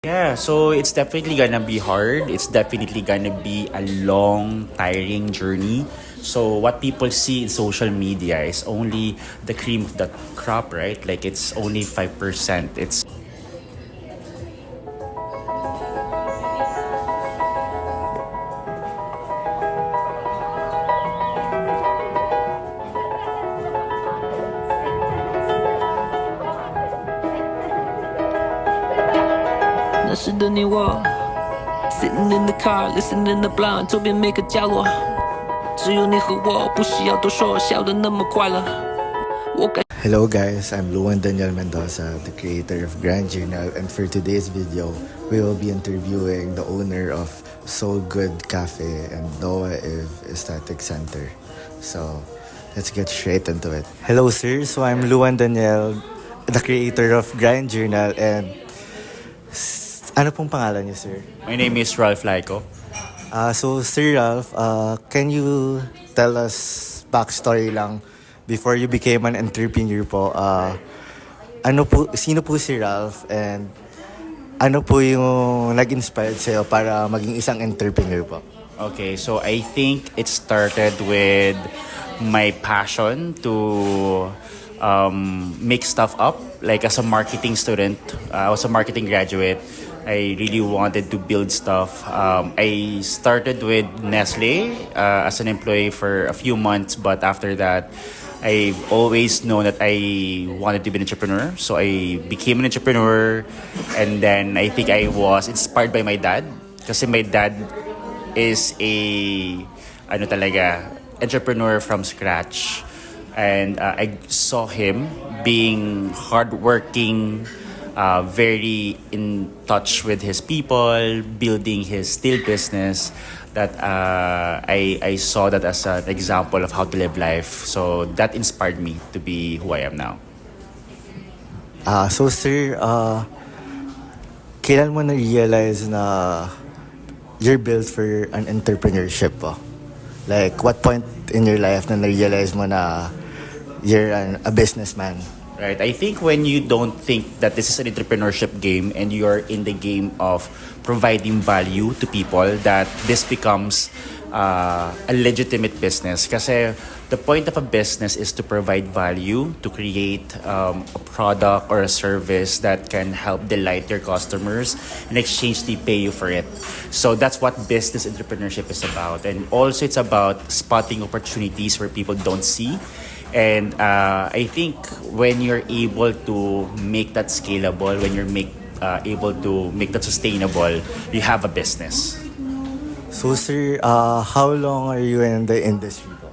Yeah, so it's definitely gonna be hard. It's definitely gonna be a long, tiring journey. So what people see in social media is only the cream of the crop, right? Like it's only 5%. It's那时的你我 Sitting in the car, listening to blunt 左边每个角落只有你和我不需要多说笑得那么快乐 Hello guys, I'm Luan Daniel Mendoza, the creator of Grand Journal, and for today's video, we will be interviewing the owner of Soul Good Cafe and Noah Eve Aesthetic Center. So, let's get straight into it. Hello sir, so I'm Luan Daniel, the creator of Grand Journal, and ano pong pangalan niyo sir? My name is Ralph Layco. So Sir Ralph, can you tell us backstory lang before you became an entrepreneur po? Sino po si Ralph and ano po yung nag-inspired sa'yo para maging isang entrepreneur po? Okay, so I think it started with my passion to make stuff up. Like as a marketing student, I was a marketing graduate. I really wanted to build stuff. I started with Nestle as an employee for a few months, but after that, I've always known that I wanted to be an entrepreneur. So I became an entrepreneur, and then I think I was inspired by my dad. Kasi my dad is a entrepreneur from scratch. And I saw him being hardworking, very in touch with his people, building his steel business. That I saw that as an example of how to live life. So that inspired me to be who I am now. So sir, kailan mo na-realize na you're built for an entrepreneurship po? Like, what point in your life na na-realize mo na you're a businessman? Right. I think when you don't think that this is an entrepreneurship game and you're in the game of providing value to people, that this becomes a legitimate business. Kasi the point of a business is to provide value, to create a product or a service that can help delight your customers. In exchange, they pay you for it. So that's what business entrepreneurship is about. And also it's about spotting opportunities where people don't see. And I think when you're able to make that scalable, when you're able to make that sustainable, you have a business. So sir, how long are you in the industry po?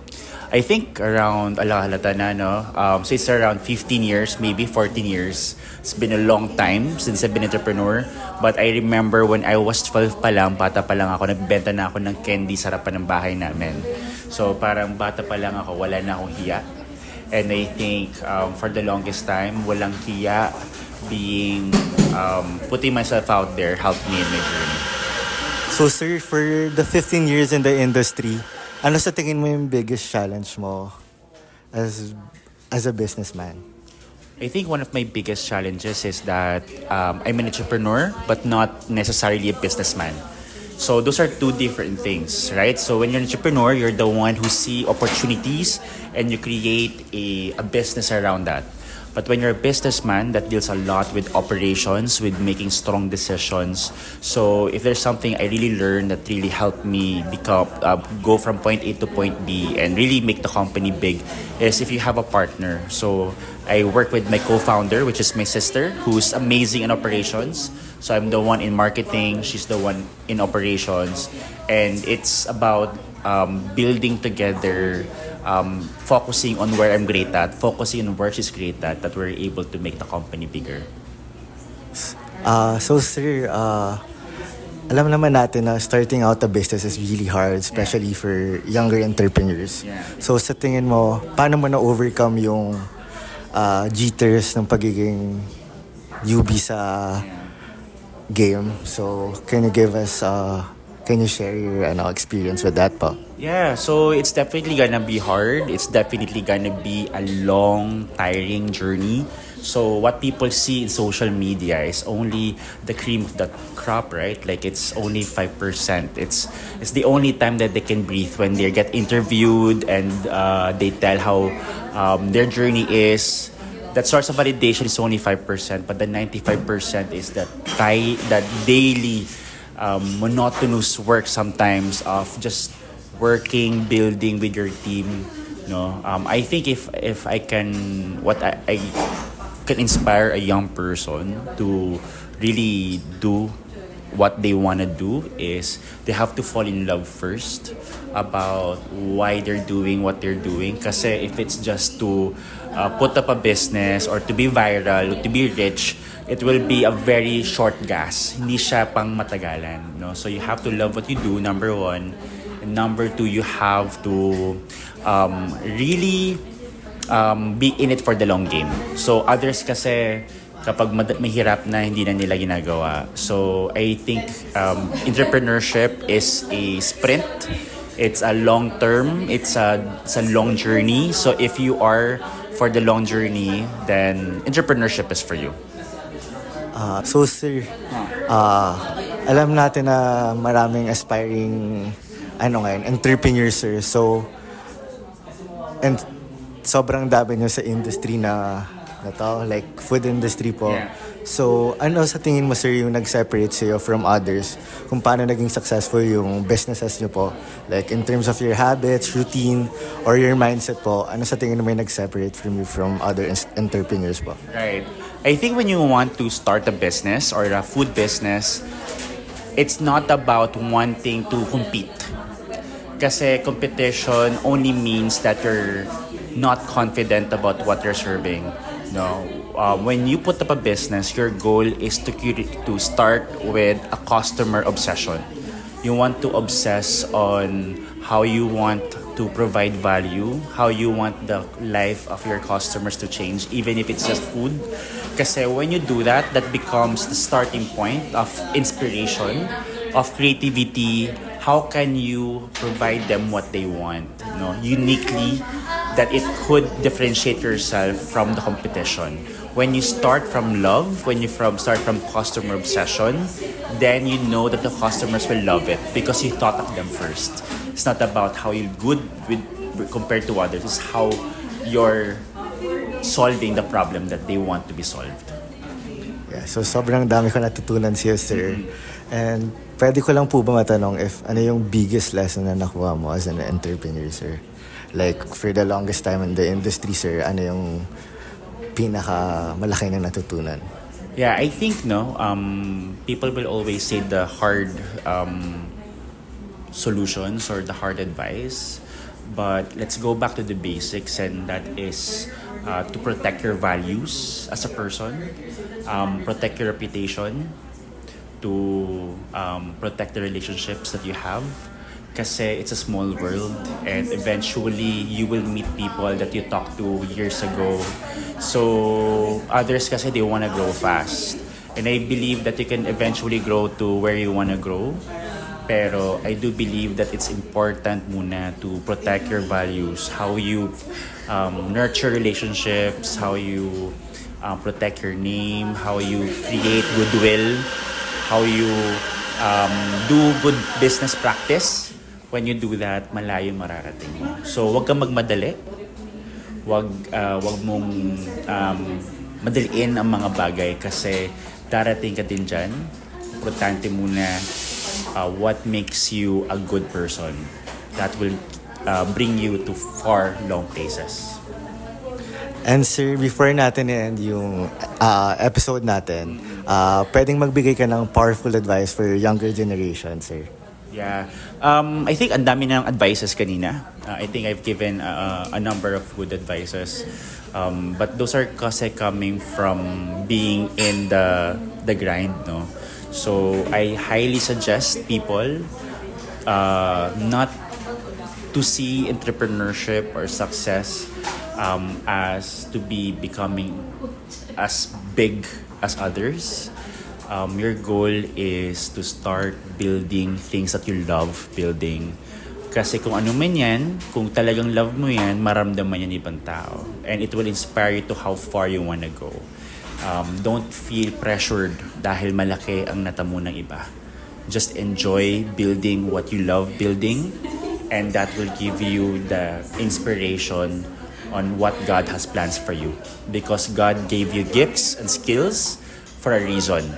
I think around, halata na, no? So it's around 15 years, maybe 14 years. It's been a long time since I've been an entrepreneur. But I remember when I was 12 pa lang, bata pa lang ako, nagbenta na ako ng candy sa harapan ng bahay namin. So parang bata pa lang ako, wala na akong hiya. And I think for the longest time, walang hiya, being, putting myself out there helped me in my journey. So sir, for the 15 years in the industry, ano sa tingin mo yung biggest challenge mo as a businessman? I think one of my biggest challenges is that I'm an entrepreneur, but not necessarily a businessman. So those are two different things, right? So when you're an entrepreneur, you're the one who see opportunities and you create a business around that. But when you're a businessman, that deals a lot with operations, with making strong decisions. So if there's something I really learned that really helped me go from point A to point B and really make the company big is if you have a partner. So I work with my co-founder, which is my sister, who's amazing in operations. So I'm the one in marketing, she's the one in operations. And it's about building together, focusing on where I'm great at, focusing on where she's great at, that we're able to make the company bigger. So sir, alam naman natin na starting out a business is really hard, especially for younger entrepreneurs. Yeah. So sa tingin mo, paano mo na-overcome yung jitters ng pagiging newbie sa game? So can you give us, can you share your experience with that po? Yeah, so it's definitely gonna be hard. It's definitely gonna be a long, tiring journey. So what people see in social media is only the cream of the crop, right? Like it's only 5%. It's the only time that they can breathe when they get interviewed and they tell how their journey is. That source of validation is only 5%, but the 95% is that daily monotonous work sometimes of just working, building with your team. No, I think if I can, I can inspire a young person to really do what they want to do is they have to fall in love first about why they're doing what they're doing. Kasi if it's just to put up a business or to be viral or to be rich, it will be a very short gas. Hindi siya pang matagalan. No? So you have to love what you do, number one. And number two, you have to really be in it for the long game. So others kasi kapag mahirap na hindi na nila ginagawa. So I think entrepreneurship is a sprint. It's a long term. It's a long journey. So if you are for the long journey, then entrepreneurship is for you. So sir, alam natin na maraming aspiring entrepreneurs, sir. So, and sobrang dami nyo sa industry na to, like food industry po. Yeah. So, ano sa tingin mo, sir, yung nag-separate sa'yo from others? Kung paano naging successful yung businesses nyo po? Like, in terms of your habits, routine, or your mindset po, ano sa tingin mo yung nag-separate from you from other entrepreneurs po? Right. I think when you want to start a business or a food business, it's not about wanting to compete. Kasi competition only means that you're not confident about what you're serving. No, when you put up a business, your goal is to start with a customer obsession. You want to obsess on how you want to provide value, how you want the life of your customers to change, even if it's just food. Kasi when you do that, that becomes the starting point of inspiration, of creativity. How can you provide them what they want, uniquely, that it could differentiate yourself from the competition. When you start from love, start from customer obsession, then you know that the customers will love it because you thought of them first. It's not about how you're good compared to others. It's how you're solving the problem that they want to be solved. Yeah, so sobrang dami ko natutunan siya, sir. And pwede ko lang po ba matanong if ano yung biggest lesson na nakuha mo as an entrepreneur, sir? Like, for the longest time in the industry, sir, ano yung pinaka malaki na natutunan? Yeah, I think, people will always say the hard solutions or the hard advice. But let's go back to the basics, and that is to protect your values as a person, protect your reputation, to protect the relationships that you have. Kasi it's a small world and eventually you will meet people that you talked to years ago. So others kasi they want to grow fast. And I believe that you can eventually grow to where you want to grow. Pero I do believe that it's important muna to protect your values, how you nurture relationships, how you protect your name, how you create goodwill, how you do good business practice. When you do that, malayo mararating mo. So, wag kang magmadali. Wag mong madaliin ang mga bagay kasi darating ka din dyan. Importante muna what makes you a good person. That will bring you to far, long places. And sir, before natin i-end yung episode natin, pwedeng magbigay ka ng powerful advice for your younger generation, sir? Yeah. I think ang dami ng advices kanina. I think I've given a number of good advices. But those are kasi coming from being in the grind, no? So I highly suggest people not to see entrepreneurship or success as to be becoming as big as others. Your goal is to start building things that you love building. Kasi kung ano man yan, kung talagang love mo yan, maramdaman yan ibang tao. And it will inspire you to how far you wanna go. Don't feel pressured dahil malaki ang natamo ng iba. Just enjoy building what you love building, and that will give you the inspiration on what God has plans for you. Because God gave you gifts and skills for a reason.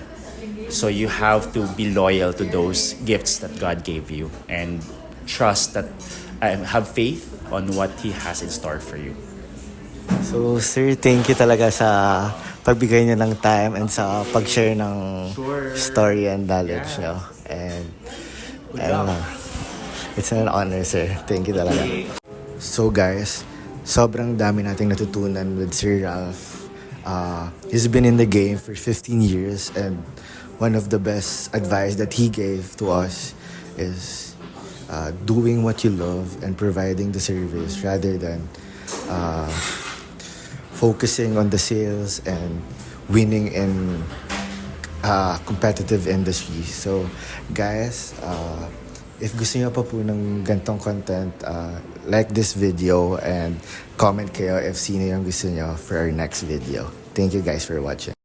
So you have to be loyal to those gifts that God gave you and trust that, have faith on what He has in store for you. So, sir, thank you talaga sa pagbigay niyo ng time and sa pag-share ng story and knowledge niyo. And, it's an honor, sir. Thank you talaga. So, guys, sobrang dami nating natutunan with Sir Ralph. He's been in the game for 15 years, and one of the best advice that he gave to us is doing what you love and providing the service rather than focusing on the sales and winning in competitive industry. So, guys, if gusto niyo pa po ng gantong content, like this video and comment kayo if sino yung gusto niyo for our next video. Thank you guys for watching.